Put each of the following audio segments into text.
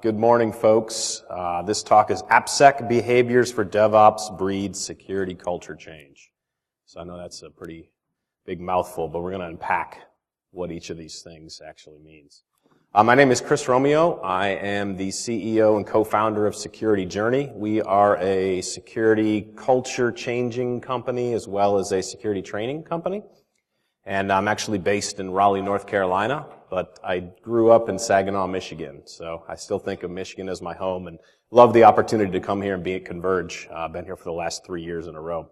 Good morning, folks. This talk is AppSec Behaviors for DevOps Breeds Security Culture Change. So I know that's a pretty big mouthful, but we're going to unpack what each of these things actually means. My name is Chris Romeo. I am the CEO and co-founder of Security Journey. We are a security culture changing company as well as a security training company. And I'm actually based in Raleigh, North Carolina, but I grew up in Saginaw, Michigan. So I still think of Michigan as my home and love the opportunity to come here and be at Converge. I've been here for the last 3 years in a row.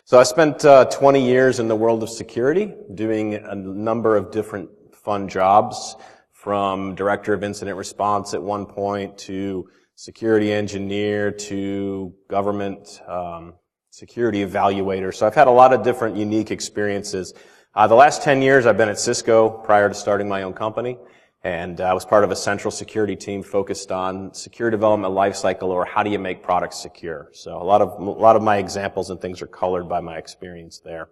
So I spent 20 years in the world of security, doing a number of different fun jobs, from director of incident response at one point to security engineer to government security evaluator. So I've had a lot of different unique experiences. The last 10 years I've been at Cisco prior to starting my own company, and I was part of a central security team focused on secure development lifecycle, or how do you make products secure. So a lot of my examples and things are colored by my experience there.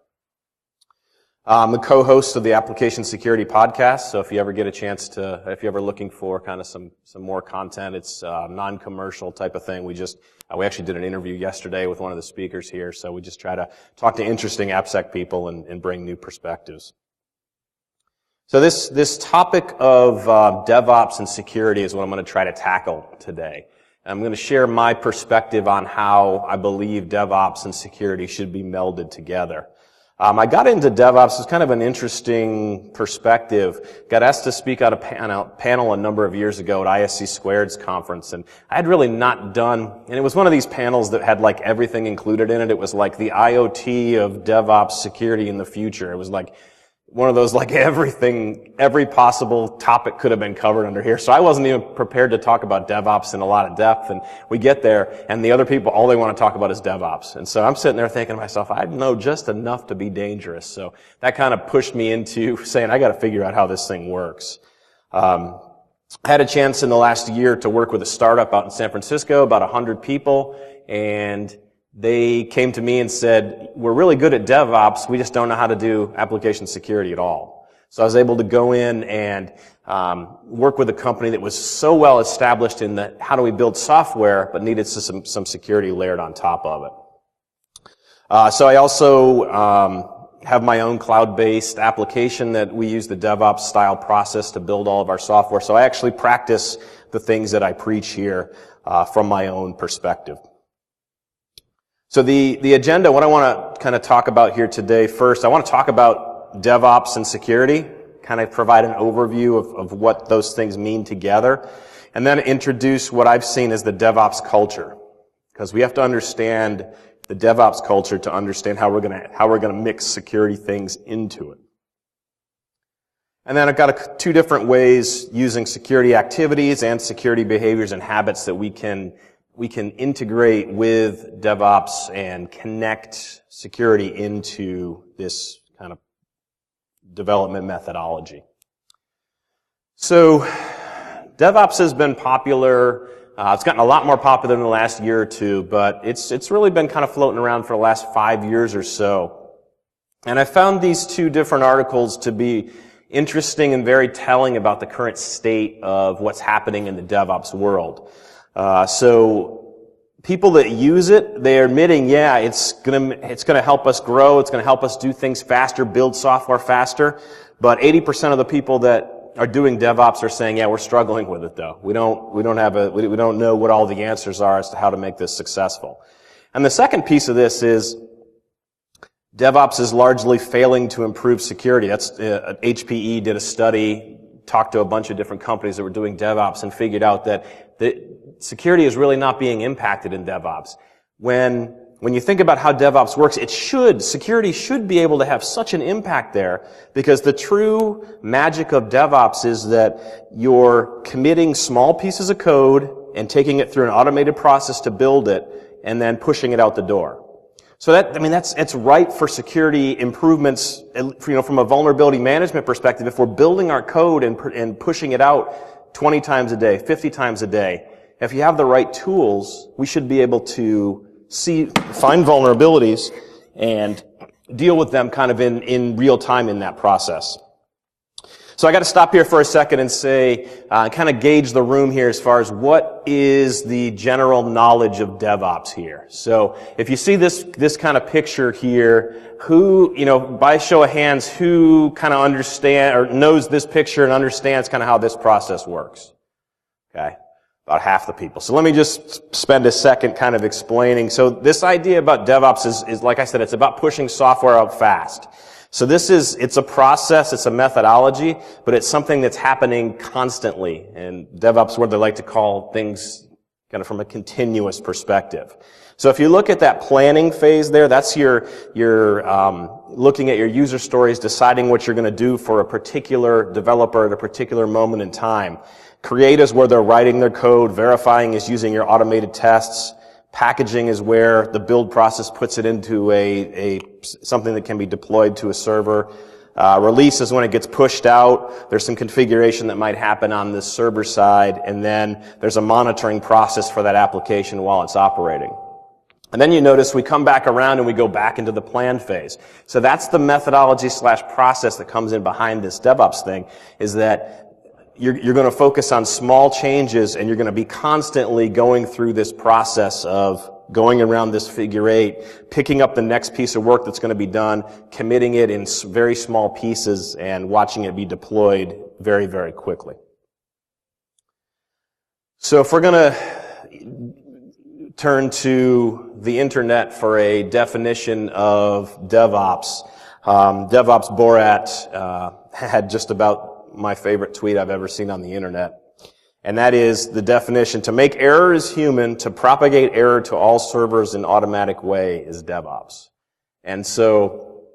I'm the co-host of the Application Security Podcast, so if you ever get a chance to, if you're ever looking for kind of some more content, it's non-commercial type of thing. We actually did an interview yesterday with one of the speakers here, so we just try to talk to interesting AppSec people and bring new perspectives. So this topic of DevOps and security is what I'm going to try to tackle today. I'm going to share my perspective on how I believe DevOps and security should be melded together. I got into DevOps as kind of an interesting perspective. Got asked to speak at a panel a number of years ago at ISC Squared's conference, and I had really not done, and it was one of these panels that had like everything included in it. It was like the IoT of DevOps security in the future. It was like one of those, like every possible topic could have been covered under here. So I wasn't even prepared to talk about DevOps in a lot of depth. And we get there, and the other people, all they want to talk about is DevOps. And so I'm sitting there thinking to myself, I know just enough to be dangerous. So that kind of pushed me into saying, I got to figure out how this thing works. I had a chance in the last year to work with a startup out in San Francisco, about 100 people, and they came to me and said, we're really good at DevOps, we just don't know how to do application security at all. So I was able to go in and work with a company that was so well established in the how do we build software, but needed some security layered on top of it. So I also have my own cloud-based application that we use the DevOps style process to build all of our software. So I actually practice the things that I preach here from my own perspective. So the agenda, what I want to kind of talk about here today first, I want to talk about DevOps and security, kind of provide an overview of what those things mean together, and then introduce what I've seen as the DevOps culture. Because we have to understand the DevOps culture to understand how we're going to mix security things into it. And then I've got two different ways using security activities and security behaviors and habits that we can integrate with DevOps and connect security into this kind of development methodology. So DevOps has been popular. It's gotten a lot more popular in the last year or two, but it's really been kind of floating around for the last 5 years or so. And I found these two different articles to be interesting and very telling about the current state of what's happening in the DevOps world. So people that use it, they're admitting, yeah, it's gonna help us grow, it's gonna help us do things faster, build software faster, but 80% of the people that are doing DevOps are saying, yeah, we're struggling with it though. We don't know what all the answers are as to how to make this successful. And the second piece of this is DevOps is largely failing to improve security. That's, HPE did a study, talked to a bunch of different companies that were doing DevOps and figured out that security is really not being impacted in DevOps. When you think about how DevOps works, security should be able to have such an impact there, because the true magic of DevOps is that you're committing small pieces of code and taking it through an automated process to build it and then pushing it out the door. So it's right for security improvements, from a vulnerability management perspective. If we're building our code and pushing it out 20 times a day, 50 times a day, if you have the right tools, we should be able to find vulnerabilities and deal with them kind of in real time in that process. So I got to stop here for a second and say, kind of gauge the room here as far as what is the general knowledge of DevOps here. So if you see this kind of picture here, who, by show of hands, who kind of understand or knows this picture and understands kind of how this process works? Okay. About half the people. So let me just spend a second kind of explaining. So this idea about DevOps is like I said, it's about pushing software out fast. So it's a process, it's a methodology, but it's something that's happening constantly. And DevOps is what they like to call things kind of from a continuous perspective. So if you look at that planning phase there, that's your looking at your user stories, deciding what you're going to do for a particular developer at a particular moment in time. Create is where they're writing their code. Verifying is using your automated tests. Packaging is where the build process puts it into something that can be deployed to a server. Release is when it gets pushed out. There's some configuration that might happen on this server side, and then there's a monitoring process for that application while it's operating. And then you notice we come back around and we go back into the plan phase. So that's the methodology / process that comes in behind this DevOps thing, is that you're going to focus on small changes, and you're going to be constantly going through this process of going around this figure 8, picking up the next piece of work that's going to be done, committing it in very small pieces, and watching it be deployed very, very quickly. So if we're going to turn to the internet for a definition of DevOps, DevOps Borat had just about my favorite tweet I've ever seen on the internet. And that is the definition: to make errors human, to propagate error to all servers in automatic way is DevOps. And so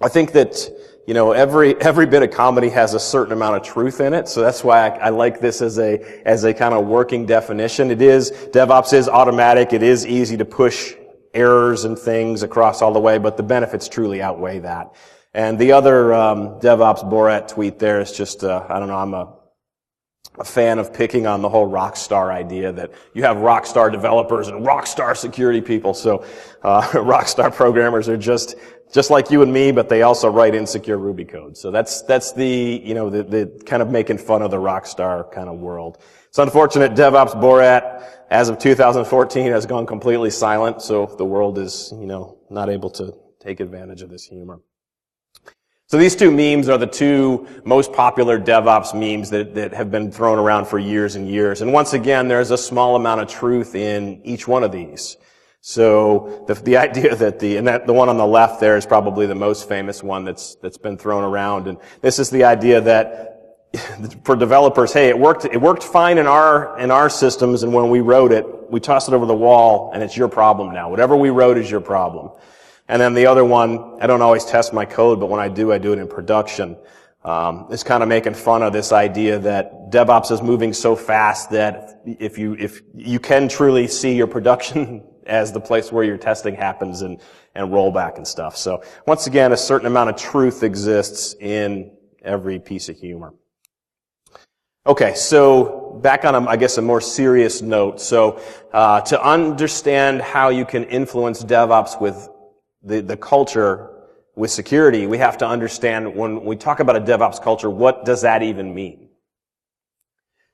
I think that, every bit of comedy has a certain amount of truth in it. So that's why I like this as a kind of working definition. DevOps is automatic. It is easy to push errors and things across all the way, but the benefits truly outweigh that. And the other DevOps Borat tweet there is just, I'm a fan of picking on the whole rockstar idea that you have rockstar developers and rockstar security people. So rockstar programmers are just like you and me, but they also write insecure Ruby code. So that's the kind of making fun of the rockstar kind of world. It's unfortunate DevOps Borat, as of 2014, has gone completely silent. So the world is, not able to take advantage of this humor. So these two memes are the two most popular DevOps memes that have been thrown around for years and years. And once again, there's a small amount of truth in each one of these. So the idea that the one on the left there is probably the most famous one that's been thrown around. And this is the idea that for developers, hey, it worked fine in our systems, and when we wrote it, we tossed it over the wall, and it's your problem now. Whatever we wrote is your problem. And then the other one, I don't always test my code, but when I do it in production. It's kind of making fun of this idea that DevOps is moving so fast that if you can truly see your production as the place where your testing happens and rollback and stuff. So once again, a certain amount of truth exists in every piece of humor. Okay, so back on a more serious note. So to understand how you can influence DevOps with the culture with security, we have to understand, when we talk about a DevOps culture, what does that even mean?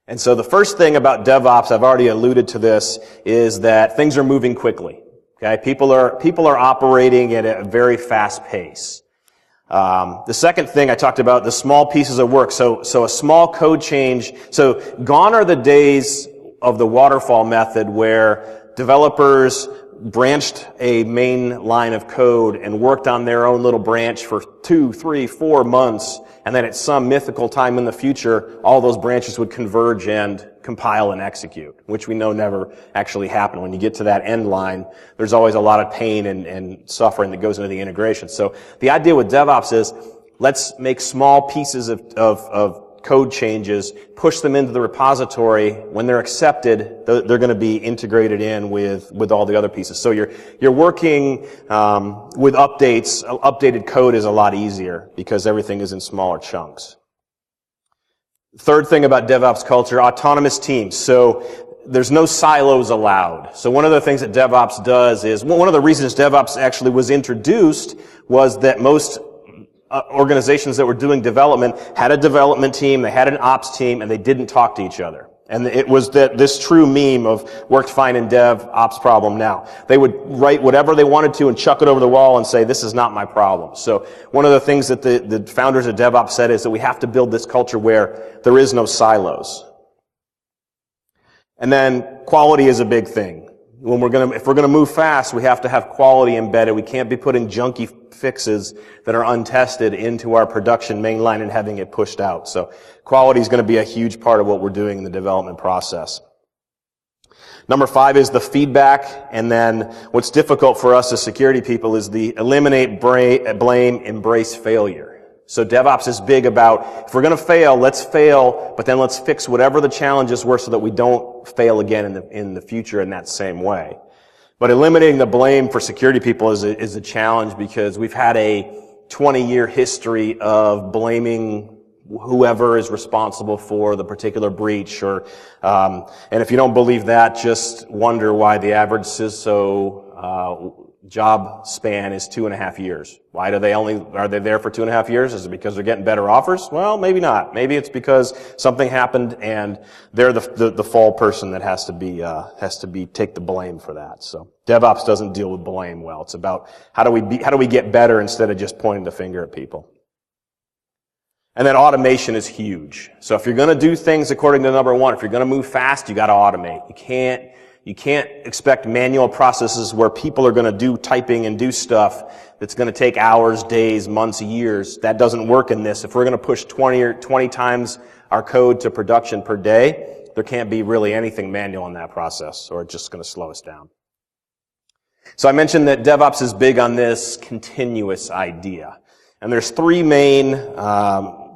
And so the first thing about DevOps, I've already alluded to this, is that things are moving quickly. Okay, people are operating at a very fast pace. The second thing I talked about, the small pieces of work. So a small code change. So gone are the days of the waterfall method where developers branched a main line of code and worked on their own little branch for 2, 3, 4 months, and then at some mythical time in the future, all those branches would converge and compile and execute, which we know never actually happened. When you get to that end line, there's always a lot of pain and suffering that goes into the integration. So the idea with DevOps is, let's make small pieces of code changes, push them into the repository. When they're accepted, they're going to be integrated in with all the other pieces. So you're working with updates. Updated code is a lot easier because everything is in smaller chunks. Third thing about DevOps culture, autonomous teams. So there's no silos allowed. So one of the things that DevOps does is, one of the reasons DevOps actually was introduced was that most organizations that were doing development had a development team, they had an ops team, and they didn't talk to each other. And it was this true meme of worked fine in dev, ops problem now. They would write whatever they wanted to and chuck it over the wall and say, this is not my problem. So one of the things that the founders of DevOps said is that we have to build this culture where there is no silos. And then quality is a big thing. If we're gonna move fast, we have to have quality embedded. We can't be putting junky fixes that are untested into our production mainline and having it pushed out. So quality is going to be a huge part of what we're doing in the development process. Number 5 is the feedback, and then what's difficult for us as security people is the eliminate, blame, embrace failure. So DevOps is big about, if we're going to fail, let's fail, but then let's fix whatever the challenges were so that we don't fail again in the future in that same way. But eliminating the blame for security people is a challenge because we've had a 20-year history of blaming whoever is responsible for the particular breach, or and if you don't believe that, just wonder why the average CISO job span is 2.5 years. Why are they there for 2.5 years? Is it because they're getting better offers? Well, maybe not. Maybe it's because something happened and they're the fall person that has to take the blame for that. So DevOps doesn't deal with blame well. It's about how do we get better instead of just pointing the finger at people. And then automation is huge. So if you're going to do things according to number 1, if you're going to move fast, you got to automate. You can't expect manual processes where people are going to do typing and do stuff that's going to take hours, days, months, years. That doesn't work in this. If we're going to push 20 times our code to production per day, there can't be really anything manual in that process, or it's just going to slow us down. So I mentioned that DevOps is big on this continuous idea. And there's 3 main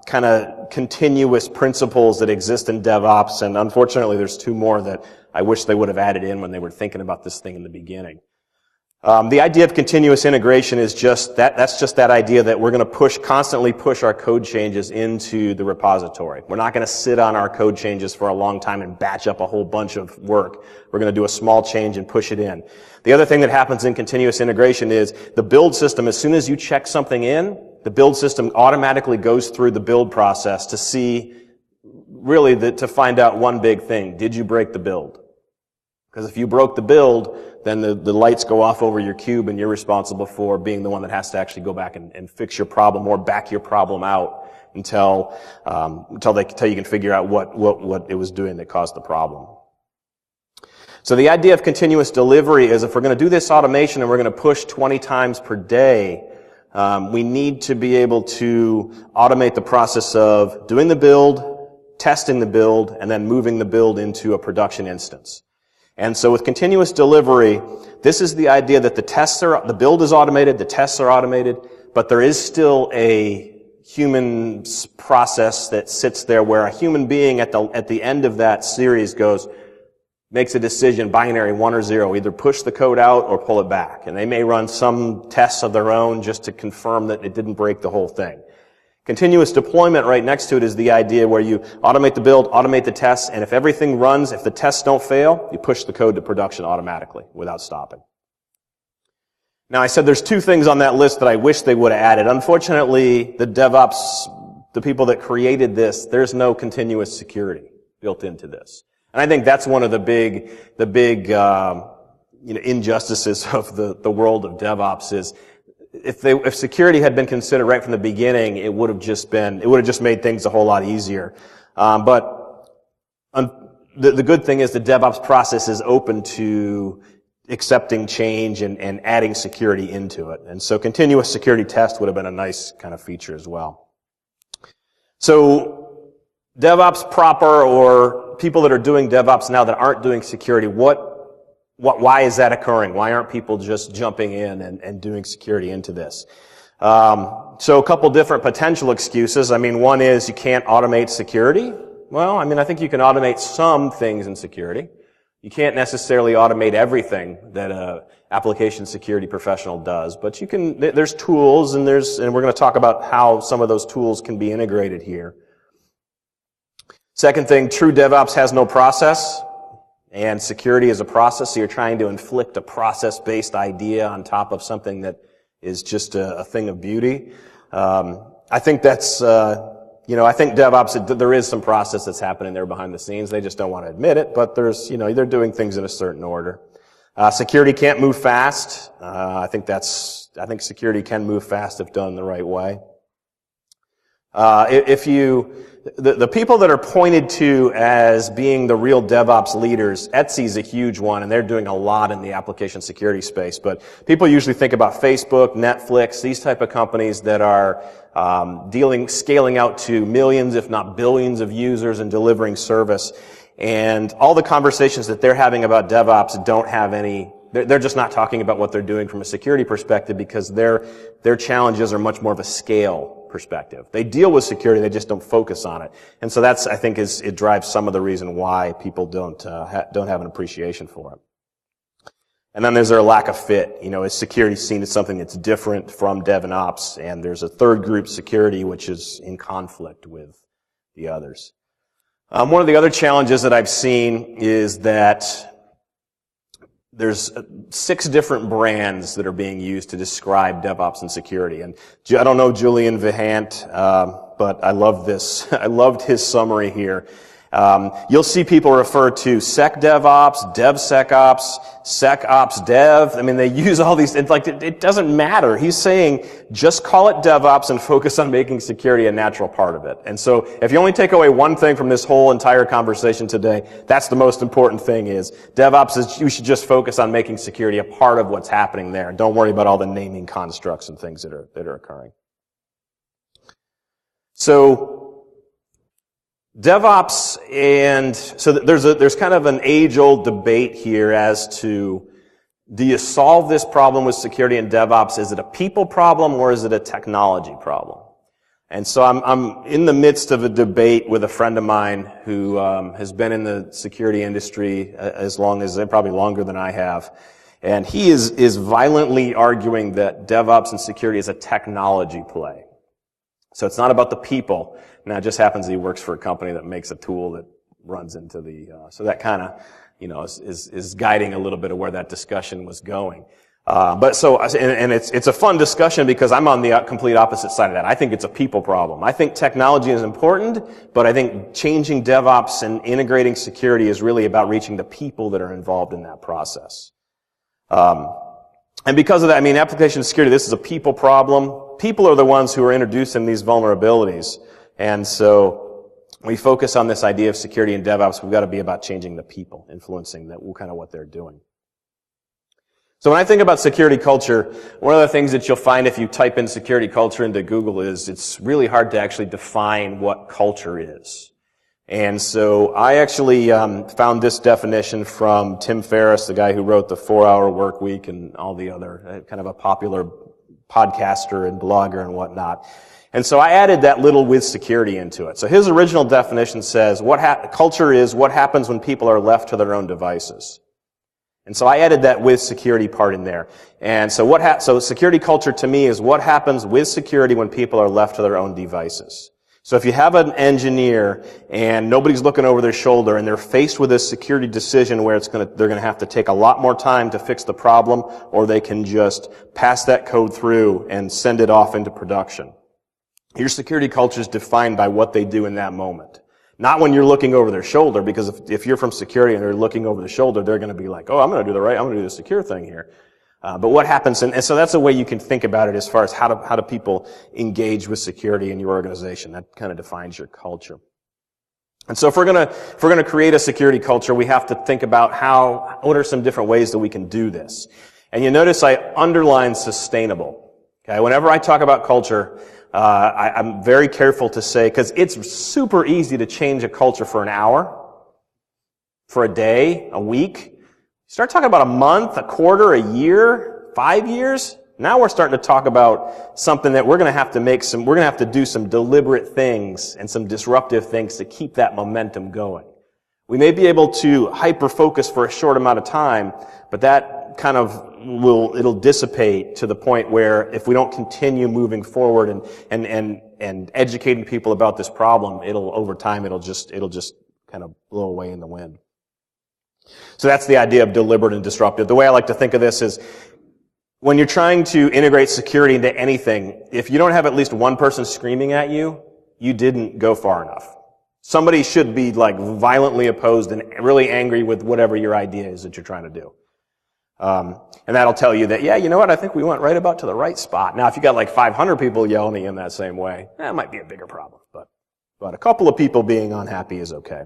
kind of continuous principles that exist in DevOps, and unfortunately there's 2 more that I wish they would have added in when they were thinking about this thing in the beginning. The idea of continuous integration is that's just that idea that we're going to constantly push our code changes into the repository. We're not going to sit on our code changes for a long time and batch up a whole bunch of work. We're going to do a small change and push it in. The other thing that happens in continuous integration is the build system, as soon as you check something in, the build system automatically goes through the build process to see, really, to find out one big thing. Did you break the build? Because if you broke the build, then the lights go off over your cube and you're responsible for being the one that has to actually go back and fix your problem or back your problem out until you can figure out what it was doing that caused the problem. So the idea of continuous delivery is if we're going to do this automation and we're going to push 20 times per day, we need to be able to automate the process of doing the build, testing the build, and then moving the build into a production instance. And so with continuous delivery, this is the idea that the build is automated, the tests are automated, but there is still a human process that sits there where a human being at the end of that series makes a decision, binary 1 or 0, either push the code out or pull it back. And they may run some tests of their own just to confirm that it didn't break the whole thing. Continuous deployment right next to it is the idea where you automate the build, automate the tests, and if everything runs, if the tests don't fail, you push the code to production automatically without stopping. Now I said there's 2 things on that list that I wish they would have added. Unfortunately, the people that created this, there's no continuous security built into this. And I think that's one of the big injustices of the world of DevOps is if security had been considered right from the beginning, it would have just made things a whole lot easier. But the good thing is the DevOps process is open to accepting change and adding security into it. And so continuous security test would have been a nice kind of feature as well. So DevOps proper, or people that are doing DevOps now that aren't doing security, why is that occurring? Why aren't people just jumping in and doing security into this? So a couple different potential excuses. I mean, one is you can't automate security. Well, I mean, I think you can automate some things in security. You can't necessarily automate everything that a application security professional does, but you can. There's tools, and we're going to talk about how some of those tools can be integrated here. Second thing, true DevOps has no process. And security is a process, so you're trying to inflict a process-based idea on top of something that is just a thing of beauty. I think that's, I think DevOps, there is some process that's happening there behind the scenes. They just don't want to admit it, but there's, they're doing things in a certain order. Security can't move fast. I think security can move fast if done the right way. The people that are pointed to as being the real DevOps leaders, Etsy's a huge one, and they're doing a lot in the application security space. But people usually think about Facebook, Netflix, these type of companies that are scaling out to millions, if not billions, of users and delivering service. And all the conversations that they're having about DevOps don't have any. They're just not talking about what they're doing from a security perspective because their challenges are much more of a scale perspective. They deal with security, they just don't focus on it. And so that's, I think, it drives some of the reason why people don't have an appreciation for it. And then there's their lack of fit. Is security seen as something that's different from Dev and Ops? And there's a third group, security, which is in conflict with the others. One of the other challenges that I've seen is that there's 6 different brands that are being used to describe DevOps and security. And I don't know Julian Vihant, but I love this. I loved his summary here. You'll see people refer to SecDevOps, DevSecOps, SecOps Dev. I mean, they use all these, it doesn't matter. He's saying just call it DevOps and focus on making security a natural part of it. And so if you only take away one thing from this whole entire conversation today, that's the most important thing is DevOps is you should just focus on making security a part of what's happening there. Don't worry about all the naming constructs and things that are occurring. So, DevOps there's kind of an age-old debate here as to do you solve this problem with security and DevOps? Is it a people problem or is it a technology problem? And so I'm in the midst of a debate with a friend of mine who has been in the security industry probably longer than I have. And he is violently arguing that DevOps and security is a technology play. So it's not about the people. Now, it just happens that he works for a company that makes a tool that runs into so that kind of, is guiding a little bit of where that discussion was going. And it's a fun discussion because I'm on the complete opposite side of that. I think it's a people problem. I think technology is important, but I think changing DevOps and integrating security is really about reaching the people that are involved in that process. And because of that, application security, this is a people problem. People are the ones who are introducing these vulnerabilities. And so we focus on this idea of security and DevOps. We've got to be about changing the people, influencing kind of what they're doing. So when I think about security culture, one of the things that you'll find if you type in security culture into Google is it's really hard to actually define what culture is. And so I actually found this definition from Tim Ferriss, the guy who wrote the 4-Hour Work Week and all the other kind of a popular podcaster and blogger and whatnot. And so I added that little with security into it. So his original definition says culture is what happens when people are left to their own devices. And so I added that with security part in there. And so so security culture to me is what happens with security when people are left to their own devices. So if you have an engineer and nobody's looking over their shoulder and they're faced with a security decision where they're going to have to take a lot more time to fix the problem, or they can just pass that code through and send it off into production. Your security culture is defined by what they do in that moment. Not when you're looking over their shoulder, because if you're from security and they're looking over the shoulder, they're going to be like, I'm going to do the secure thing here. But what happens, and so that's a way you can think about it as far as how do people engage with security in your organization. That kind of defines your culture. And so if we're going to create a security culture, we have to think about what are some different ways that we can do this. And you notice I underline sustainable. Okay, whenever I talk about culture, I'm very careful to say, because it's super easy to change a culture for an hour, for a day, a week. Start talking about a month, a quarter, a year, 5 years. Now we're starting to talk about something that we're going to have to do some deliberate things and some disruptive things to keep that momentum going. We may be able to hyper-focus for a short amount of time, but that kind of it'll dissipate to the point where if we don't continue moving forward and educating people about this problem, over time it'll just kind of blow away in the wind. So that's the idea of deliberate and disruptive. The way I like to think of this is when you're trying to integrate security into anything, if you don't have at least one person screaming at you, you didn't go far enough. Somebody should be like violently opposed and really angry with whatever your idea is that you're trying to do. And that'll tell you that, yeah, you know what, I think we went right about to the right spot. Now, if you got like 500 people yelling in that same way, that might be a bigger problem. But a couple of people being unhappy is okay.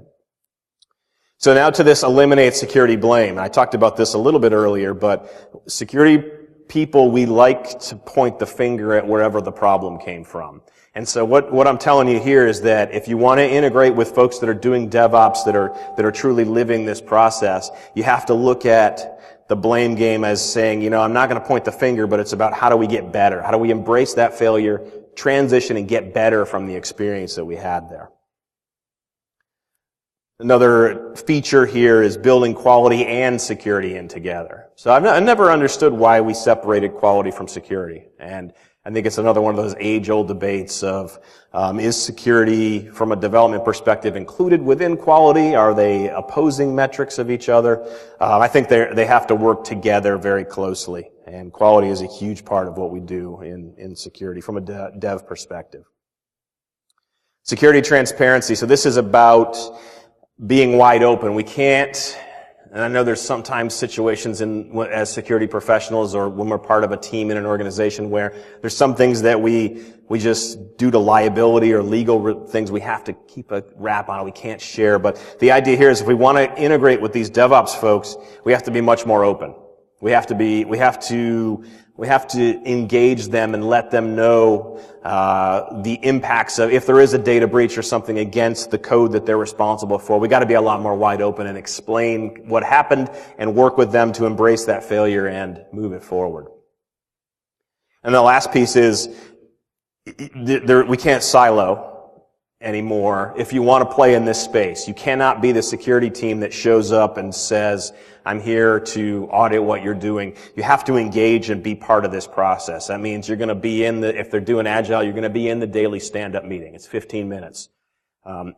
So now to this eliminate security blame. I talked about this a little bit earlier, but security people, we like to point the finger at wherever the problem came from. And so what I'm telling you here is that if you want to integrate with folks that are doing DevOps, that are truly living this process, you have to look at the blame game as saying, you know, I'm not going to point the finger, but it's about how do we get better? How do we embrace that failure, transition, and get better from the experience that we had there? Another feature here is building quality and security in together. So I've never understood why we separated quality from security. And I think it's another one of those age-old debates of, is security from a development perspective included within quality? Are they opposing metrics of each other? I think they have to work together very closely. And quality is a huge part of what we do in security from a dev perspective. Security transparency. So this is about being wide open. We can't, and I know there's sometimes situations as security professionals or when we're part of a team in an organization where there's some things that we just, due to liability or legal things, we have to keep a wrap on it. We can't share. But the idea here is if we want to integrate with these DevOps folks, we have to be much more open. We have to engage them and let them know the impacts of if there is a data breach or something against the code that they're responsible for. We got to be a lot more wide open and explain what happened and work with them to embrace that failure and move it forward. And the last piece is we can't silo anymore. If you want to play in this space, you cannot be the security team that shows up and says, I'm here to audit what you're doing. You have to engage and be part of this process. That means you're going to be if they're doing Agile, you're going to be in the daily stand-up meeting. It's 15 minutes.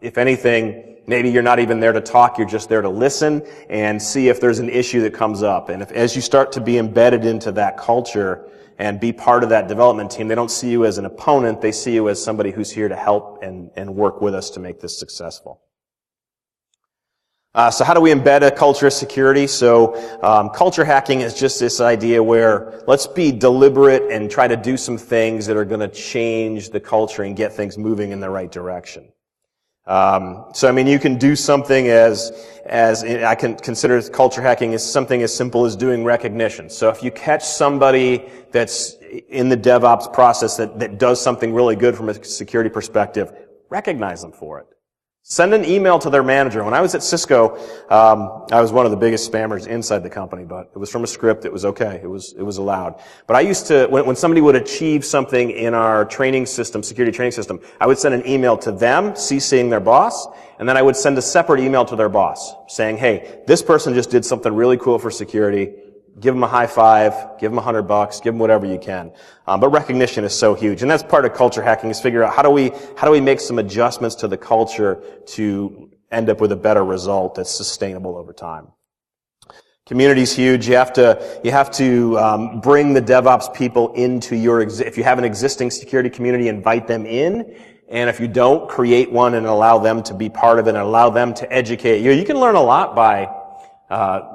If anything, maybe you're not even there to talk, you're just there to listen and see if there's an issue that comes up. And as you start to be embedded into that culture and be part of that development team, they don't see you as an opponent, they see you as somebody who's here to help and work with us to make this successful. So how do we embed a culture of security? So culture hacking is just this idea where let's be deliberate and try to do some things that are going to change the culture and get things moving in the right direction. So I mean, you can do something as I can consider culture hacking as something as simple as doing recognition. So if you catch somebody that's in the DevOps process that does something really good from a security perspective, recognize them for it. Send an email to their manager. When I was at Cisco, I was one of the biggest spammers inside the company, but it was from a script. It was okay. It was allowed. But I used to, when somebody would achieve something in our training system, security training system, I would send an email to them, CCing their boss, and then I would send a separate email to their boss saying, hey, this person just did something really cool for security. Give them a high five, give them $100, give them whatever you can. But recognition is so huge. And that's part of culture hacking is figure out how do we make some adjustments to the culture to end up with a better result that's sustainable over time. Community's huge. You have to bring the DevOps people into if you have an existing security community, invite them in. And if you don't, create one and allow them to be part of it and allow them to educate you. You can learn a lot by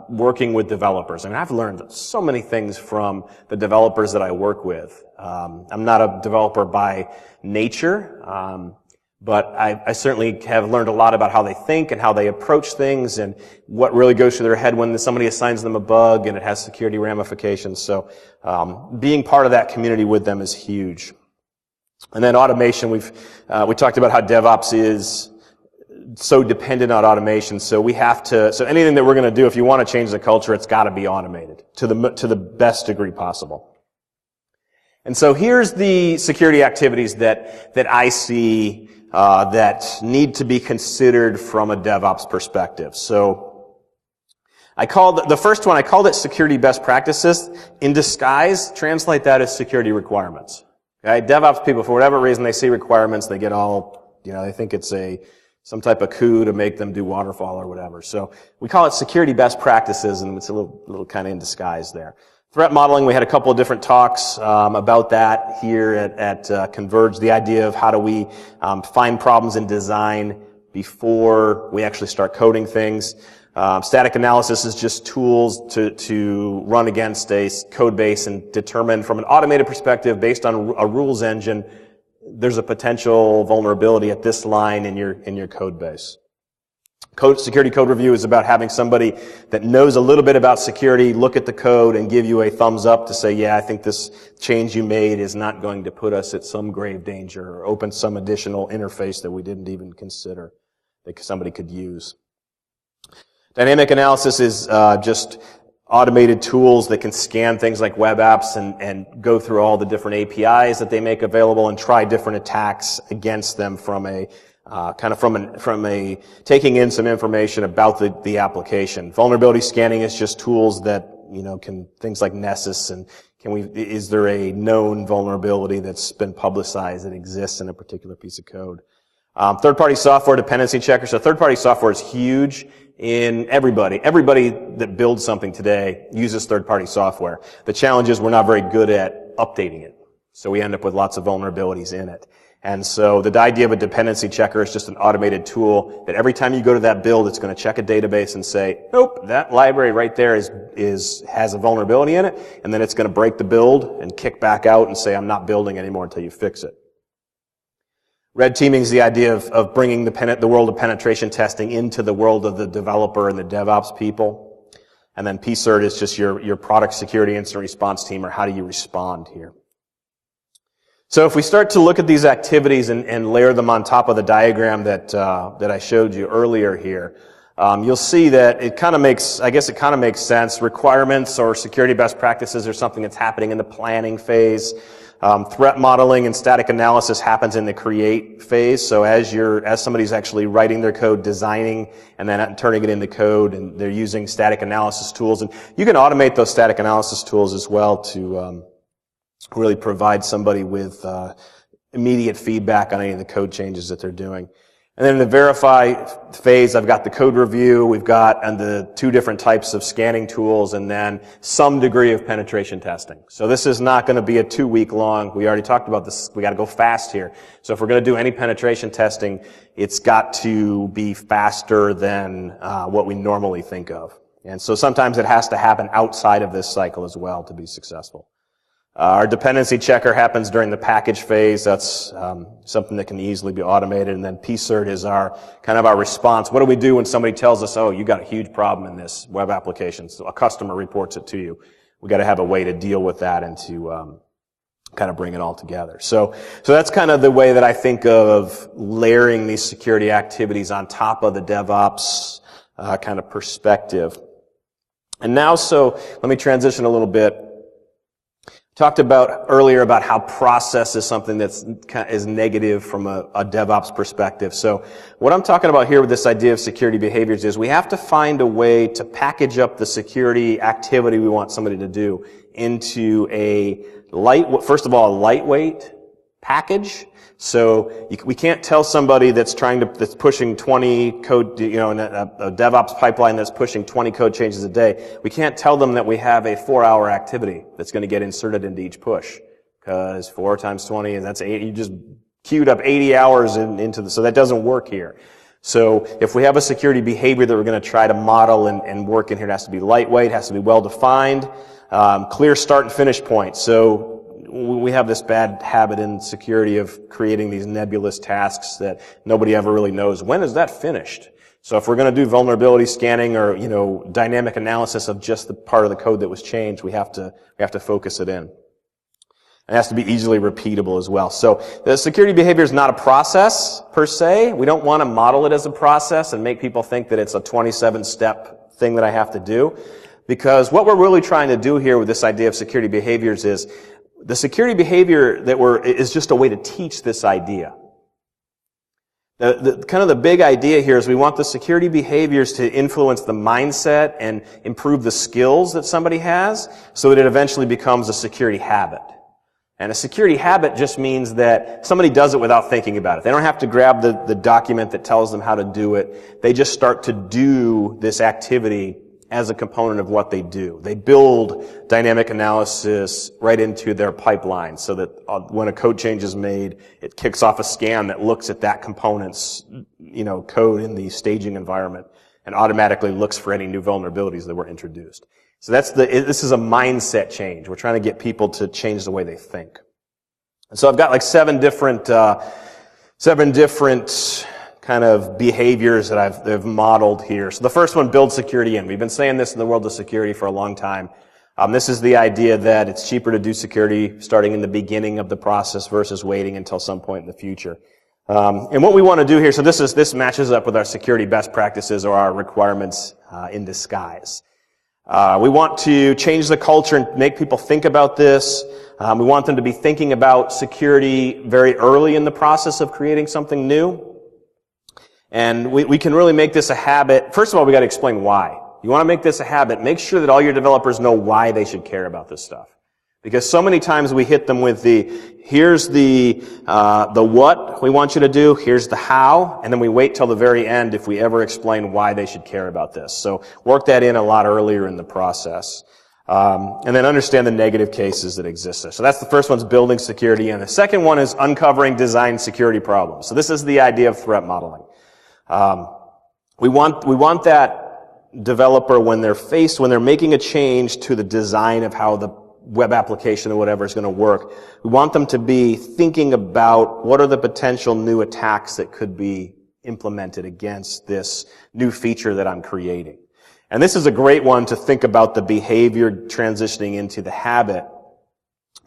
working with developers. I mean, I've learned so many things from the developers that I work with. I'm not a developer by nature, but I certainly have learned a lot about how they think and how they approach things and what really goes through their head when somebody assigns them a bug and it has security ramifications. So being part of that community with them is huge. And then automation, we talked about how DevOps is so dependent on automation, so anything that we're going to do, if you want to change the culture, it's got to be automated to the best degree possible. And so here's the security activities that I see that need to be considered from a DevOps perspective. So the first one, I called it security best practices. In disguise, translate that as security requirements. Okay? DevOps people, for whatever reason, they see requirements, they get all, they think it's some type of coup to make them do waterfall or whatever. So we call it security best practices, and it's a little kind of in disguise there. Threat modeling, we had a couple of different talks about that here at Converge, the idea of how do we find problems in design before we actually start coding things. Static analysis is just tools to run against a code base and determine from an automated perspective, based on a rules engine, there's a potential vulnerability at this line in your code base. Security code review is about having somebody that knows a little bit about security look at the code and give you a thumbs up to say, yeah, I think this change you made is not going to put us at some grave danger or open some additional interface that we didn't even consider that somebody could use. Dynamic analysis is just automated tools that can scan things like web apps and go through all the different APIs that they make available and try different attacks against them from a taking in some information about the application. Vulnerability scanning is just tools that, things like Nessus and is there a known vulnerability that's been publicized that exists in a particular piece of code? Third-party software dependency checker. So third-party software is huge in everybody. Everybody that builds something today uses third-party software. The challenge is we're not very good at updating it. So we end up with lots of vulnerabilities in it. And so the idea of a dependency checker is just an automated tool that every time you go to that build, it's going to check a database and say, nope, that library right there has a vulnerability in it. And then it's going to break the build and kick back out and say, I'm not building anymore until you fix it. Red teaming is the idea of bringing the world of penetration testing into the world of the developer and the DevOps people. And then PSERT is just your product security incident response team, or how do you respond here. So if we start to look at these activities and layer them on top of the diagram that I showed you earlier here, you'll see that it kind of makes sense. Requirements or security best practices are something that's happening in the planning phase. Threat modeling and static analysis happens in the create phase. So as somebody's actually writing their code, designing, and then turning it into code, and they're using static analysis tools. And you can automate those static analysis tools as well to really provide somebody with immediate feedback on any of the code changes that they're doing. And then in the verify phase, I've got the code review, we've got the two different types of scanning tools, and then some degree of penetration testing. So this is not going to be a 2-week long. We already talked about this. We got to go fast here. So if we're going to do any penetration testing, it's got to be faster than what we normally think of. And so sometimes it has to happen outside of this cycle as well to be successful. Our dependency checker happens during the package phase. That's something that can easily be automated. And then PSERT is our response. What do we do when somebody tells us, oh, you got a huge problem in this web application? So a customer reports it to you. We got to have a way to deal with that and to kind of bring it all together. So that's kind of the way that I think of layering these security activities on top of the DevOps kind of perspective. And now, so let me transition a little bit. Talked about earlier about how process is something is negative from a DevOps perspective. So what I'm talking about here with this idea of security behaviors is we have to find a way to package up the security activity we want somebody to do into first of all, a lightweight package. So we can't tell somebody that's pushing 20 code, in a DevOps pipeline that's pushing 20 code changes a day. We can't tell them that we have a 4-hour activity that's going to get inserted into each push. Because 4 times 20, and that's 8, you just queued up 80 hours so that doesn't work here. So if we have a security behavior that we're going to try to model and work in here, it has to be lightweight, has to be well defined, clear start and finish point. So we have this bad habit in security of creating these nebulous tasks that nobody ever really knows. When is that finished? So if we're going to do vulnerability scanning or, dynamic analysis of just the part of the code that was changed, we have to focus it in. It has to be easily repeatable as well. So the security behavior is not a process per se. We don't want to model it as a process and make people think that it's a 27-step thing that I have to do. Because what we're really trying to do here with this idea of security behaviors is the security behavior is just a way to teach this idea. The big idea here is we want the security behaviors to influence the mindset and improve the skills that somebody has so that it eventually becomes a security habit. And a security habit just means that somebody does it without thinking about it. They don't have to grab the document that tells them how to do it. They just start to do this activity as a component of what they do. They build dynamic analysis right into their pipeline so that when a code change is made, it kicks off a scan that looks at that component's, code in the staging environment and automatically looks for any new vulnerabilities that were introduced. So this is a mindset change. We're trying to get people to change the way they think. And so I've got like seven different kind of behaviors that I've modeled here. So the first one, build security in. We've been saying this in the world of security for a long time. This is the idea that it's cheaper to do security starting in the beginning of the process versus waiting until some point in the future. And what we want to do here, so this matches up with our security best practices or our requirements in disguise. We want to change the culture and make people think about this. We want them to be thinking about security very early in the process of creating something new. And we can really make this a habit. First of all, we got to explain why. You want to make this a habit. Make sure that all your developers know why they should care about this stuff. Because so many times we hit them with here's the what we want you to do, here's the how, and then we wait till the very end if we ever explain why they should care about this. So work that in a lot earlier in the process. And then understand the negative cases that exist there. So that's the first one's building security, and the second one is uncovering design security problems. So this is the idea of threat modeling. We want that developer when they're making a change to the design of how the web application or whatever is going to work. We want them to be thinking about what are the potential new attacks that could be implemented against this new feature that I'm creating. And this is a great one to think about the behavior transitioning into the habit.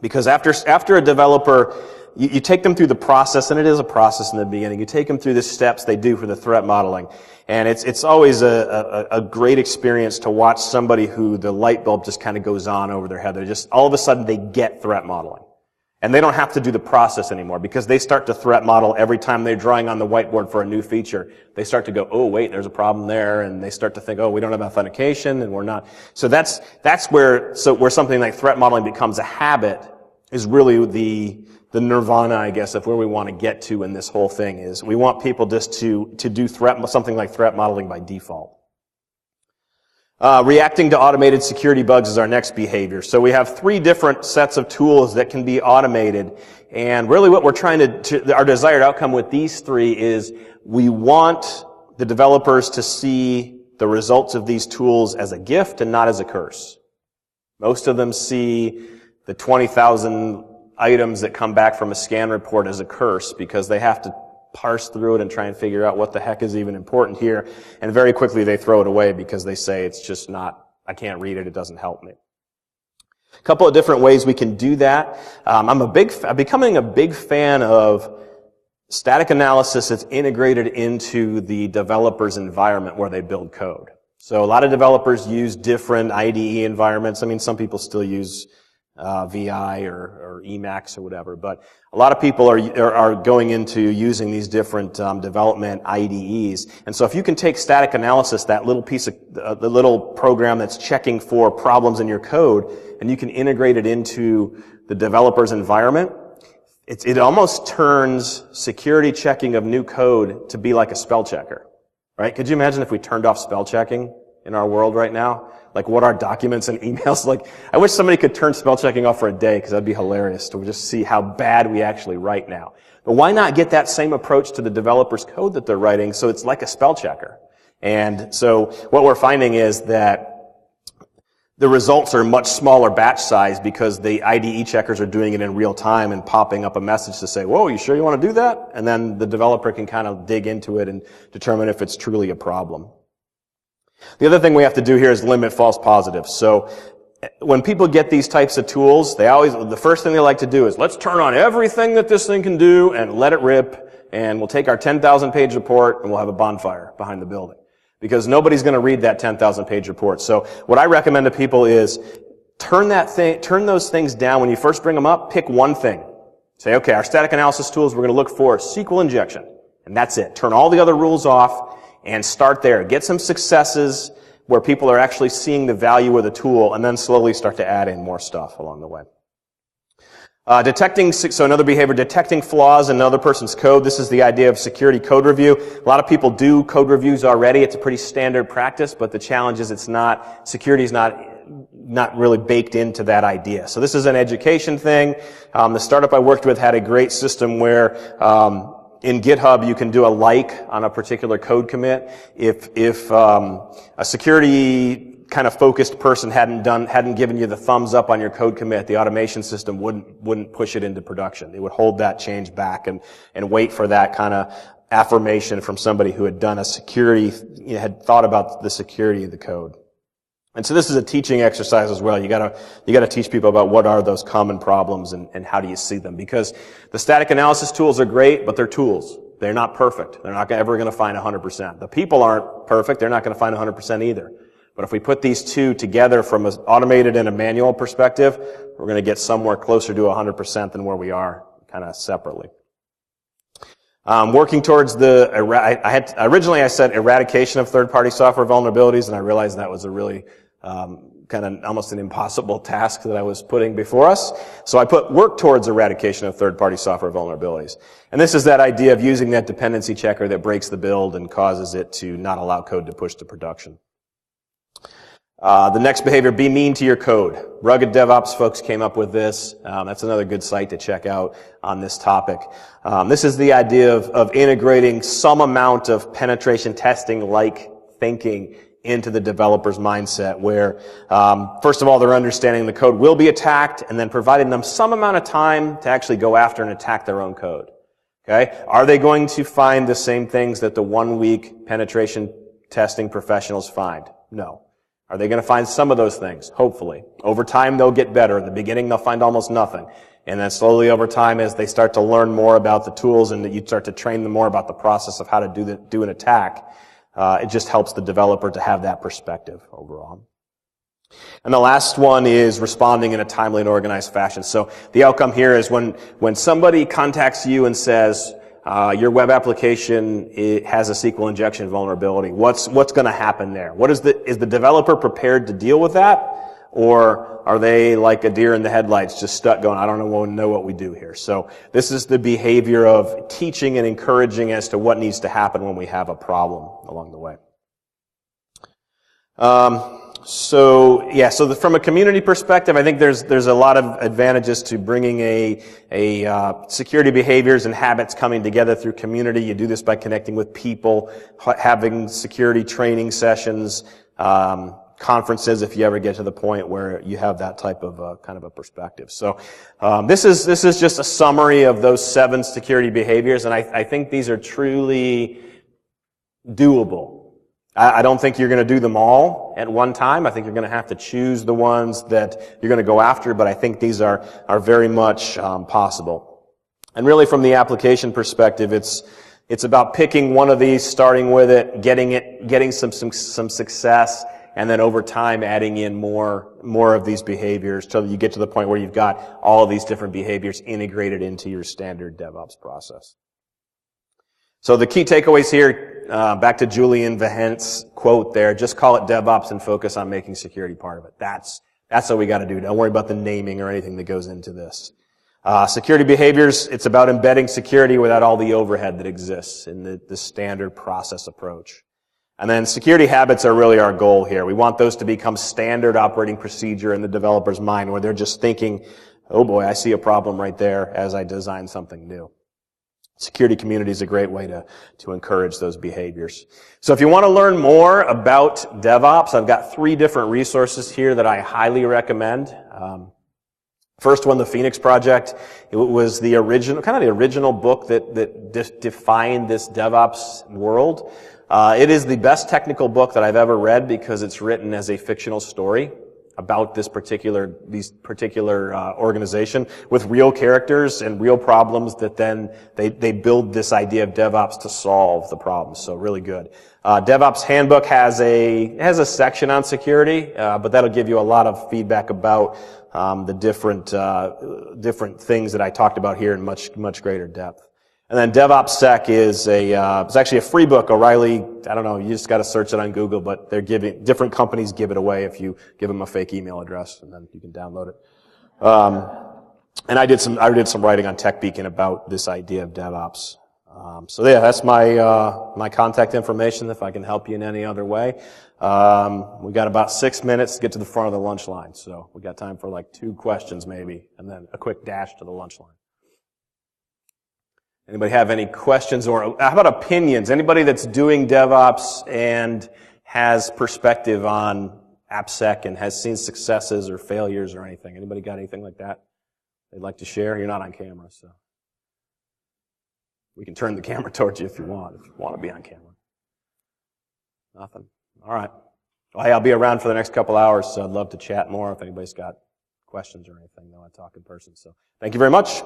Because after a developer, you take them through the process, and it is a process in the beginning. You take them through the steps they do for the threat modeling. And it's always a great experience to watch somebody who the light bulb just kind of goes on over their head. They're just, all of a sudden they get threat modeling. And they don't have to do the process anymore because they start to threat model every time they're drawing on the whiteboard for a new feature. They start to go, oh wait, there's a problem there, and they start to think, oh, we don't have authentication, and we're not. So that's where something like threat modeling becomes a habit is really the nirvana, I guess, of where we want to get to in this whole thing is we want people just to do something like threat modeling by default. Reacting to automated security bugs is our next behavior. So we have 3 different sets of tools that can be automated. And really what we're trying our desired outcome with these 3 is we want the developers to see the results of these tools as a gift and not as a curse. Most of them see the 20,000 items that come back from a scan report as a curse because they have to parse through it and try and figure out what the heck is even important here. And very quickly they throw it away because they say it's just not, I can't read it, it doesn't help me. A couple of different ways we can do that. I'm becoming a big fan of static analysis that's integrated into the developer's environment where they build code. So a lot of developers use different IDE environments. I mean, some people still use VI or Emacs or whatever, but a lot of people are going into using these different development IDEs. And so if you can take static analysis, that little piece of the little program that's checking for problems in your code, and you can integrate it into the developer's environment, it almost turns security checking of new code to be like a spell checker, right? Could you imagine if we turned off spell checking in our world right now? Like what our documents and emails, like, I wish somebody could turn spell checking off for a day because that'd be hilarious to just see how bad we actually write now. But why not get that same approach to the developer's code that they're writing so it's like a spell checker? And so what we're finding is that the results are much smaller batch size because the IDE checkers are doing it in real time and popping up a message to say, whoa, you sure you want to do that? And then the developer can kind of dig into it and determine if it's truly a problem. The other thing we have to do here is limit false positives. So when people get these types of tools, the first thing they like to do is, let's turn on everything that this thing can do and let it rip, and we'll take our 10,000 page report and we'll have a bonfire behind the building. Because nobody's going to read that 10,000 page report. So what I recommend to people is turn those things down. When you first bring them up, pick one thing. Say, okay, our static analysis tools, we're going to look for SQL injection. And that's it. Turn all the other rules off and start there. Get some successes where people are actually seeing the value of the tool, and then slowly start to add in more stuff along the way. So another behavior, detecting flaws in another person's code. This is the idea of security code review. A lot of people do code reviews already. It's a pretty standard practice, but the challenge is security is not really baked into that idea. So this is an education thing. The startup I worked with had a great system where, in GitHub, you can do a like on a particular code commit. If a security kind of focused person hadn't given you the thumbs up on your code commit, the automation system wouldn't push it into production. It would hold that change back and wait for that kind of affirmation from somebody who had done had thought about the security of the code. And so this is a teaching exercise as well. You gotta teach people about what are those common problems and how do you see them. Because the static analysis tools are great, but they're tools. They're not perfect. They're not ever gonna find 100%. The people aren't perfect. They're not gonna find 100% either. But if we put these two together from an automated and a manual perspective, we're going to get somewhere closer to 100% than where we are kind of separately. Working towards originally I said eradication of third-party software vulnerabilities, and I realized that was a really kind of almost an impossible task that I was putting before us. So I put work towards eradication of third-party software vulnerabilities. And this is that idea of using that dependency checker that breaks the build and causes it to not allow code to push to production. The next behavior, be mean to your code. Rugged DevOps folks came up with this. That's another good site to check out on this topic. This is the idea of integrating some amount of penetration testing-like thinking into the developer's mindset where, first of all, they're understanding the code will be attacked and then providing them some amount of time to actually go after and attack their own code. Okay? Are they going to find the same things that the 1-week penetration testing professionals find? No. Are they going to find some of those things? Hopefully. Over time, they'll get better. In the beginning, they'll find almost nothing. And then slowly over time, as they start to learn more about the tools and that you start to train them more about the process of how to do an attack, it just helps the developer to have that perspective overall. And the last one is responding in a timely and organized fashion. So the outcome here is when somebody contacts you and says, your web application has a SQL injection vulnerability. What's going to happen there? Is the developer prepared to deal with that? Or are they like a deer in the headlights, just stuck going, I don't know what we do here. So this is the behavior of teaching and encouraging as to what needs to happen when we have a problem along the way. So from a community perspective, I think there's a lot of advantages to bringing a security behaviors and habits coming together through community. You do this by connecting with people, having security training sessions, conferences if you ever get to the point where you have that type of kind of a perspective. So this is just a summary of those 7 security behaviors, and I think these are truly doable. I don't think you're going to do them all at one time. I think you're going to have to choose the ones that you're going to go after, but I think these are very much possible. And really from the application perspective, it's about picking one of these, starting with it, getting some success, and then over time adding in more of these behaviors till you get to the point where you've got all of these different behaviors integrated into your standard DevOps process. So the key takeaways here, back to Julian Vahent's quote there, just call it DevOps and focus on making security part of it. That's what we got to do. Don't worry about the naming or anything that goes into this. Security behaviors, it's about embedding security without all the overhead that exists in the standard process approach. And then security habits are really our goal here. We want those to become standard operating procedure in the developer's mind where they're just thinking, oh boy, I see a problem right there as I design something new. Security community is a great way to encourage those behaviors. So if you want to learn more about DevOps, I've got 3 different resources here that I highly recommend. First one, the Phoenix Project. It was the original book that defined this DevOps world. It is the best technical book that I've ever read because it's written as a fictional story about this particular organization with real characters and real problems that then they build this idea of DevOps to solve the problems. So really good. DevOps Handbook has a section on security, but that'll give you a lot of feedback about the different things that I talked about here in much greater depth. And then DevOps is it's actually a free book. O'Reilly, I don't know, you just got to search it on Google, but different companies give it away if you give them a fake email address, and then you can download it. And I did some writing on Tech Beacon about this idea of DevOps. So yeah, that's my contact information if I can help you in any other way. We got about 6 minutes to get to the front of the lunch line, so we got time for like 2 questions maybe, and then a quick dash to the lunch line. Anybody have any questions, or how about opinions? Anybody that's doing DevOps and has perspective on AppSec and has seen successes or failures or anything? Anybody got anything like that they'd like to share? You're not on camera, so we can turn the camera towards you if you want to be on camera. Nothing? All right. Well, hey, I'll be around for the next couple hours, so I'd love to chat more if anybody's got questions or anything. They want to talk in person. So thank you very much.